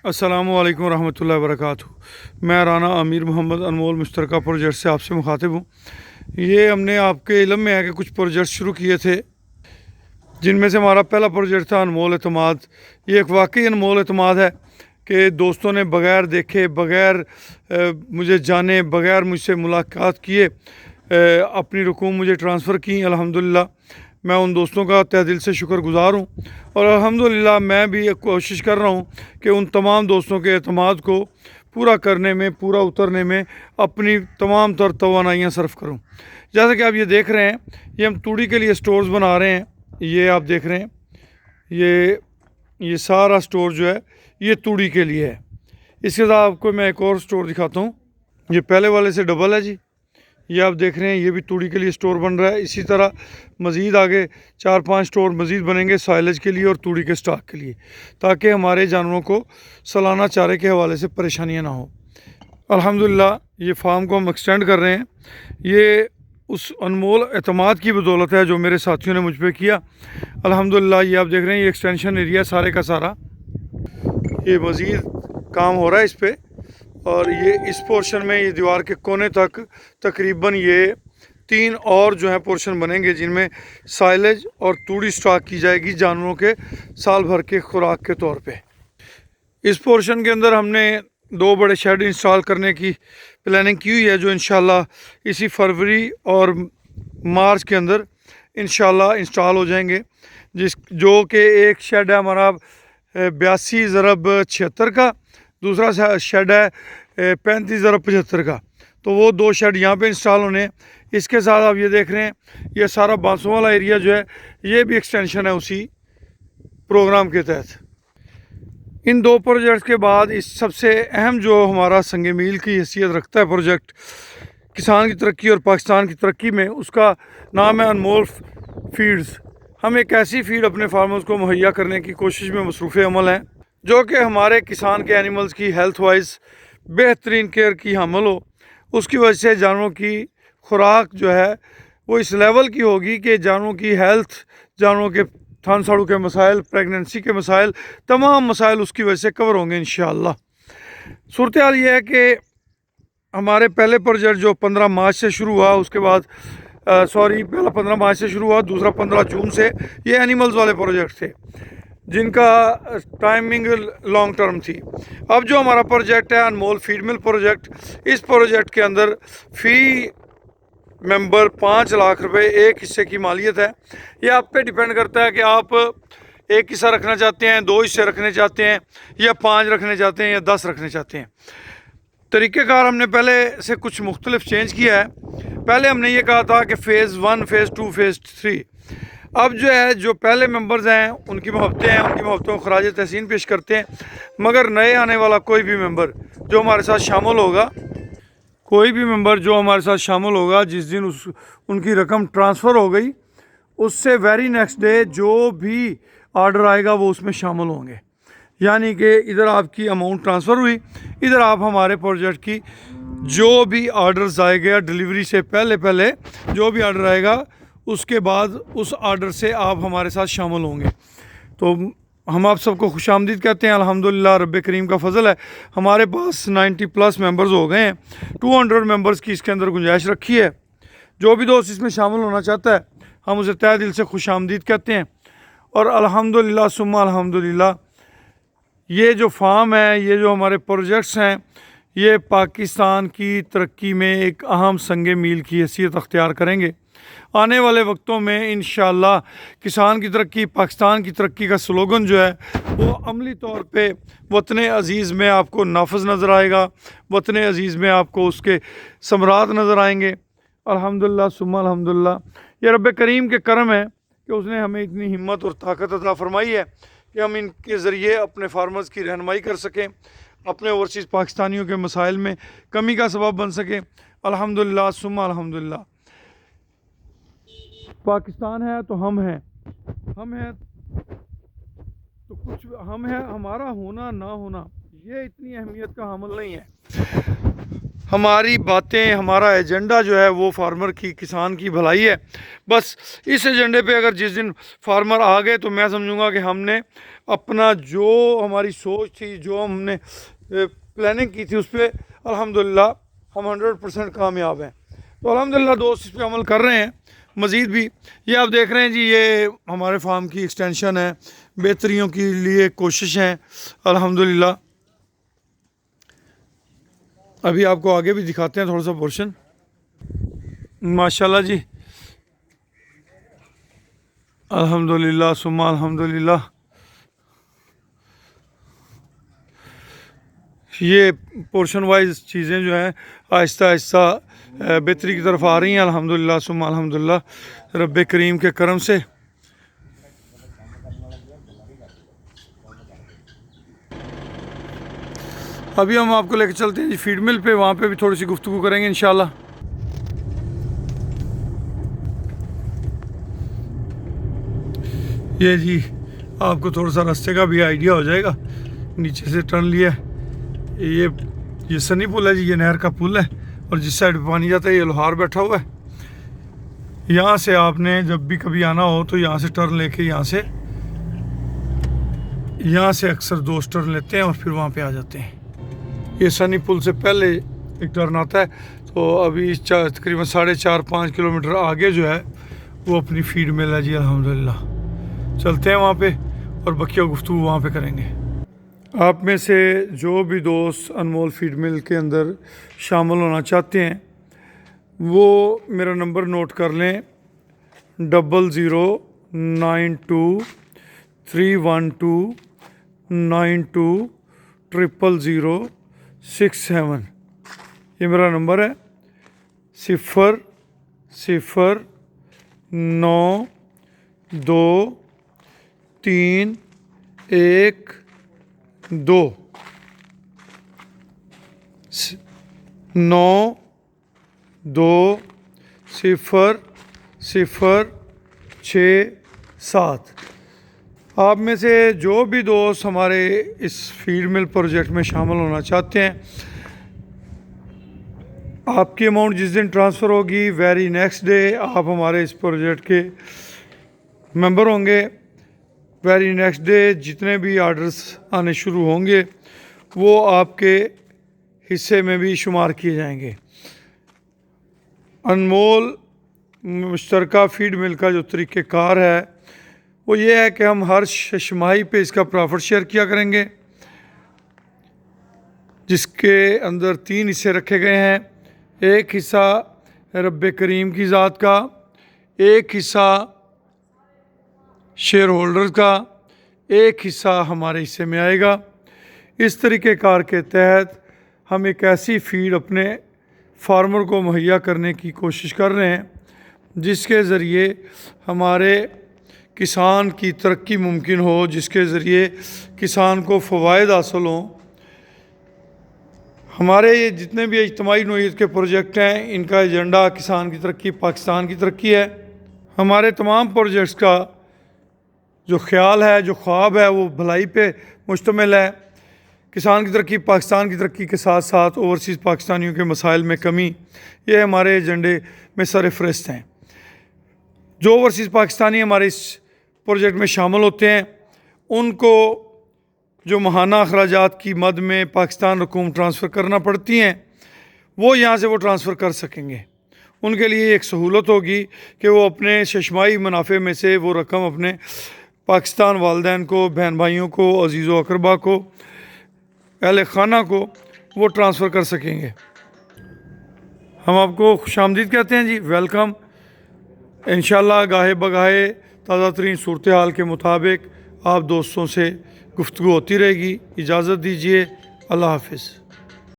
अस्सलामुअलैकुम रहमतुल्लाहि वबरकातुहू। मैं राना अमीर मोहम्मद अनमोल मुश्तरका प्रोजेक्ट से आपसे मुखातिब हूँ। ये हमने आपके इल्म में है कि कुछ प्रोजेक्ट शुरू किए थे, जिनमें से हमारा पहला प्रोजेक्ट था अनमोल एतमाद। ये एक वाकई अनमोल एतमाद है कि दोस्तों ने बग़ैर देखे, बग़ैर मुझे जाने, बग़ैर मुझसे मुलाकात किए अपनी रकूम मुझे ट्रांसफ़र की। अल्हम्दुलिल्लाह मैं उन दोस्तों का तहे दिल से शुक्रगुज़ार हूँ और अल्हम्दुलिल्लाह मैं भी एक कोशिश कर रहा हूँ कि उन तमाम दोस्तों के एतमाद को पूरा करने में, पूरा उतरने में अपनी तमाम तर तवानाइयाँ सर्फ करूँ। जैसा कि आप ये देख रहे हैं, ये हम तूड़ी के लिए स्टोर्स बना रहे हैं। ये आप देख रहे हैं, ये सारा स्टोर जो है ये तूड़ी के लिए है। इसके साथ आपको मैं एक और स्टोर दिखाता हूँ। ये पहले वाले से डबल है जी। ये आप देख रहे हैं, ये भी तूड़ी के लिए स्टोर बन रहा है। इसी तरह मज़ीद आगे 4-5 स्टोर मज़ीद बनेंगे साइलेज के लिए और तूड़ी के स्टॉक के लिए, ताकि हमारे जानवरों को सालाना चारे के हवाले से परेशानियां ना हो। अल्हम्दुलिल्लाह ये फार्म को हम एक्सटेंड कर रहे हैं। ये उस अनमोल एतमाद की बदौलत है जो मेरे साथियों ने मुझ पर किया। अल्हम्दुलिल्लाह ये आप देख रहे हैं, ये एक्सटेंशन एरिया सारे का सारा, ये मज़ीद काम हो रहा है इस पर। और ये इस पोर्शन में ये दीवार के कोने तक तकरीबन ये 3 और जो है पोर्शन बनेंगे, जिनमें साइलेज और तूड़ी स्टॉक की जाएगी जानवरों के साल भर के खुराक के तौर पे। इस पोर्शन के अंदर हमने 2 बड़े शेड इंस्टॉल करने की प्लानिंग की हुई है, जो इंशाल्लाह इसी फरवरी और मार्च के अंदर इंशाल्लाह इंस्टॉल हो जाएंगे। जो कि एक शेड है हमारा 82 × 76 का, दूसरा शेड है 35 × 75 का। तो वो 2 शेड यहाँ पे इंस्टॉल होने हैं। इसके साथ आप ये देख रहे हैं, ये सारा बांसों वाला एरिया जो है ये भी एक्सटेंशन है उसी प्रोग्राम के तहत। इन 2 प्रोजेक्ट्स के बाद इस सबसे अहम जो हमारा संग मील की हैसियत रखता है प्रोजेक्ट किसान की तरक्की और पाकिस्तान की तरक्की में, उसका नाम है अनमोल फीड्स। हम एक ऐसी फीड अपने फार्मर्स को मुहैया करने की कोशिश में मसरूफ़ अमल हैं जो कि हमारे किसान के एनिमल्स की हेल्थ वाइज बेहतरीन केयर की हामिल हो। उसकी वजह से जानवरों की खुराक जो है वो इस लेवल की होगी कि जानवरों की हेल्थ, जानवरों के थन साड़ू के मसाइल, प्रेगनेंसी के मसाइल, तमाम मसाइल उसकी वजह से कवर होंगे इंशाअल्लाह। सूरत हाल ये है कि हमारे पहले प्रोजेक्ट जो 15 मार्च से शुरू हुआ, उसके बाद पहला 15 मार्च से शुरू हुआ, दूसरा 15 जून से, ये एनिमल्स वाले प्रोजेक्ट थे जिनका टाइमिंग लॉन्ग टर्म थी। अब जो हमारा प्रोजेक्ट है अनमोल फीड मिल प्रोजेक्ट, इस प्रोजेक्ट के अंदर फ़ी मेंबर 5 लाख रुपए एक हिस्से की मालियत है। ये आप पे डिपेंड करता है कि आप एक हिस्सा रखना चाहते हैं, 2 हिस्से रखने चाहते हैं, या 5 रखने चाहते हैं, या 10 रखने चाहते हैं। तरीक़ेकार हमने पहले से कुछ मुख्तलिफ चेंज किया है। पहले हमने ये कहा था कि फ़ेज़ 1, फ़ेज़ 2, फ़ेज़ 3। अब जो है, जो पहले मेंबर्स हैं उनकी मोहब्बतें हैं, उनकी मोहब्बतों को खराज तहसीन पेश करते हैं। मगर नए आने वाला कोई भी मेंबर जो हमारे साथ शामिल होगा, जिस दिन उनकी रकम ट्रांसफ़र हो गई, उससे वेरी नेक्स्ट डे जो भी ऑर्डर आएगा वो उसमें शामिल होंगे। यानी कि इधर आपकी अमाउंट ट्रांसफ़र हुई, इधर आप हमारे प्रोजेक्ट की जो भी ऑर्डर्स आएगा डिलीवरी से पहले जो भी ऑर्डर आएगा, उसके बाद उस ऑर्डर से आप हमारे साथ शामिल होंगे। तो हम आप सबको खुशामदीद कहते हैं। अल्हम्दुलिल्लाह रब्बे करीम का फ़ज़ल है, हमारे पास 90+ मेंबर्स हो गए हैं। 200 मेंबर्स की इसके अंदर गुंजाइश रखी है। जो भी दोस्त इसमें शामिल होना चाहता है, हम उसे तहे दिल से खुशामदीद कहते हैं। और अल्हम्दुलिल्लाह सुम्मा अल्हम्दुलिल्लाह, ये जो फार्म है, ये जो हमारे प्रोजेक्ट्स हैं, ये पाकिस्तान की तरक्की में एक अहम संग मील की हैसियत अख्तियार करेंगे। आने वाले वक्तों में इंशाअल्लाह किसान की तरक्की, पाकिस्तान की तरक्की का स्लोगन जो है वो अमली तौर पे वतन अज़ीज़ में आपको नाफज नज़र आएगा, वतन अज़ीज़ में आपको उसके समरात नज़र आएंगे। अल्हम्दुलिल्लाह सुम्मा अल्हम्दुलिल्लाह, ये रब्बे करीम के करम है कि उसने हमें इतनी हिम्मत और ताकत अता फरमाई है कि हम इनके ज़रिए अपने फार्मर्स की रहनुमाई कर सकें, अपने ओवरसीज़ पाकिस्तानियों के मसाइल में कमी का सबब बन सकें। अल्हम्दुलिल्लाह सुम्मा अल्हम्दुलिल्लाह। पाकिस्तान है तो हम हैं तो कुछ हम हैं, हमारा होना ना होना ये इतनी अहमियत का हामिल नहीं है। हमारी बातें, हमारा एजेंडा जो है वो फार्मर की, किसान की भलाई है। बस इस एजेंडे पे अगर जिस दिन फार्मर आ गए तो मैं समझूंगा कि हमने अपना जो हमारी सोच थी, जो हमने प्लानिंग की थी, उस पर अल्हम्दुलिल्लाह हम 100% कामयाब हैं। तो अल्हम्दुलिल्लाह दोस्त इस पर अमल कर रहे हैं। मज़ीद भी ये आप देख रहे हैं जी, ये हमारे फार्म की एक्सटेंशन है, बेहतरियों के लिए कोशिश हैं अल्हम्दुलिल्लाह। अभी आपको आगे भी दिखाते हैं थोड़ा सा पोर्शन। माशाल्लाह जी, अल्हम्दुलिल्लाह सुम्मा अल्हम्दुलिल्लाह। ये पोर्शन वाइज चीज़ें जो हैं आहिस्ता आहिस्ता बेहतरी की तरफ आ रही हैं अल्हम्दुलिल्लाह सुम्मा अल्हम्दुलिल्लाह, रब्बे करीम के करम से। अभी हम आपको लेकर चलते हैं जी फीड मिल पे, वहाँ पे भी थोड़ी सी गुफ्तगू करेंगे इंशाल्लाह। ये जी आपको थोड़ा सा रास्ते का भी आइडिया हो जाएगा। नीचे से टर्न लिया है, ये सनी पुल है जी, ये नहर का पुल है, और जिस साइड पे पानी जाता है ये लोहार बैठा हुआ है। यहाँ से आपने जब भी कभी आना हो तो यहाँ से टर्न लेके यहाँ से अक्सर 2 टर्न लेते हैं और फिर वहाँ पे आ जाते हैं। ये सनी पुल से पहले एक टर्न आता है। तो अभी तकरीबन 4.5-5 किलोमीटर आगे जो है वो अपनी फीड मिल है जी अल्हम्दुलिल्लाह। चलते हैं वहाँ पे और बकिया गुफ्तगू वहाँ पे करेंगे। आप में से जो भी दोस्त अनमोल फीड मिल के अंदर शामिल होना चाहते हैं वो मेरा नंबर नोट कर लें, 009231292067। ये मेरा नंबर है, 031292067। आप में से जो भी दोस्त हमारे इस फीड मिल प्रोजेक्ट में शामिल होना चाहते हैं, आपकी अमाउंट जिस दिन ट्रांसफ़र होगी वेरी नेक्स्ट डे आप हमारे इस प्रोजेक्ट के मेंबर होंगे। वेरी नेक्स्ट डे जितने भी आर्डर्स आने शुरू होंगे वो आपके हिस्से में भी शुमार किए जाएंगे। अनमोल मुश्तरका फीड मिल का जो तरीक़ेकार है वो ये है कि हम हर छमाही पे इसका प्रॉफिट शेयर किया करेंगे, जिसके अंदर 3 हिस्से रखे गए हैं। एक हिस्सा रब्बे करीम की ज़ात का, एक हिस्सा शेयर होल्डर्स का, एक हिस्सा हमारे हिस्से में आएगा। इस तरीक़ेकार के तहत हम एक ऐसी फीड अपने फार्मर को मुहैया करने की कोशिश कर रहे हैं जिसके ज़रिए हमारे किसान की तरक्की मुमकिन हो, जिसके ज़रिए किसान को फ़वाइद हासिल हों। हमारे ये जितने भी इज्तिमाई नौइयत के प्रोजेक्ट हैं इनका एजेंडा किसान की तरक्की, पाकिस्तान की तरक्की है। हमारे तमाम प्रोजेक्ट्स का जो ख्याल है, जो ख्वाब है, वो भलाई पे मुश्तमिल है। किसान की तरक्की, पाकिस्तान की तरक्की के साथ साथ ओवरसीज़ पाकिस्तानियों के मसाइल में कमी, ये हमारे एजेंडे में सरफ़हरिस्त हैं। जो ओवरसीज़ पाकिस्तानी हमारे इस प्रोजेक्ट में शामिल होते हैं उनको जो माहाना अखराजात की मद में पाकिस्तान रकूम ट्रांसफ़र करना पड़ती हैं वो यहाँ से वो ट्रांसफ़र कर सकेंगे। उनके लिए एक सहूलत होगी कि वो अपने शशमाही मुनाफे में से वो रकम अपने पाकिस्तान वालदैन को, बहन भाइयों को, अजीज़ व अकरबा को, अहले खाना को वो ट्रांसफ़र कर सकेंगे। हम आपको खुशामदीद कहते हैं जी, वेलकम। इंशाल्लाह गाहे बगाहे ताज़ा तरीन सूरत हाल के मुताबिक आप दोस्तों से गुफ्तगू होती रहेगी। इजाज़त दीजिए, अल्लाह हाफ़िज़।